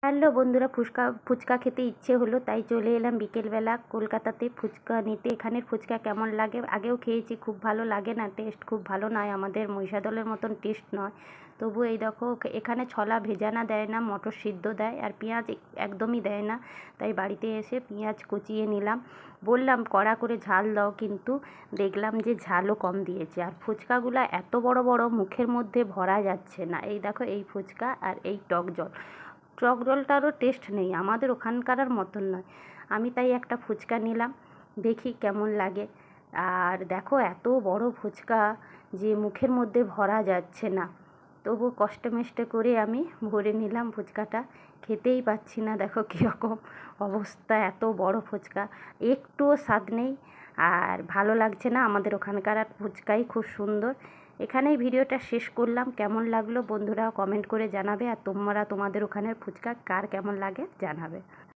Hello বন্ধুরা, ফুচকা খেতে ইচ্ছে হলো, তাই চলে এলাম বিকেলবেলা কলকাতাতে ফুচকা নিতে। এখানের ফুচকা কেমন লাগে, আগেও খেয়েছি, খুব ভালো লাগে না, টেস্ট খুব ভালো নয়, আমাদের মহিষাদলের মতন টেস্ট নয়। তবু এই দেখো, এখানে ছোলা ভেজানা দেয় না, মটর সিদ্ধ দেয়, আর পেঁয়াজ একদমই দেয় না। তাই বাড়িতে এসে পেঁয়াজ কুচিয়ে নিলাম, বললাম কড়া করে ঝাল দাও, কিন্তু দেখলাম যে ঝালও কম দিয়েছে। আর ফুচকাগুলো এত বড় বড়, মুখের মধ্যে ভরা যাচ্ছে না। এই দেখো, এই ফুচকা আর এই টক জল, টক জলটারও টেস্ট নেই, আমাদের ওখানকার মতন নয়। আমি তাই একটা ফুচকা নিলাম, দেখি কেমন লাগে। আর দেখো, এত বড় ফুচকা যে মুখের মধ্যে ভরা যাচ্ছে না, তবু কষ্ট মষ্টে করে আমি ভরে নিলাম ফুচকাটা। খেতেই পাচ্ছি না, দেখো কীরকম অবস্থা, এত বড় ফুচকা, একটুও স্বাদ নেই, আর ভালো লাগছে না। আমাদের ওখানকার আর ফুচকাই খুব সুন্দর। এখানেই ভিডিওটা শেষ করলাম। কেমন লাগলো বন্ধুরা কমেন্ট করে জানাবে, আর তোমরা তোমাদের ওখানের ফুচকা কার কেমন লাগে জানাবে।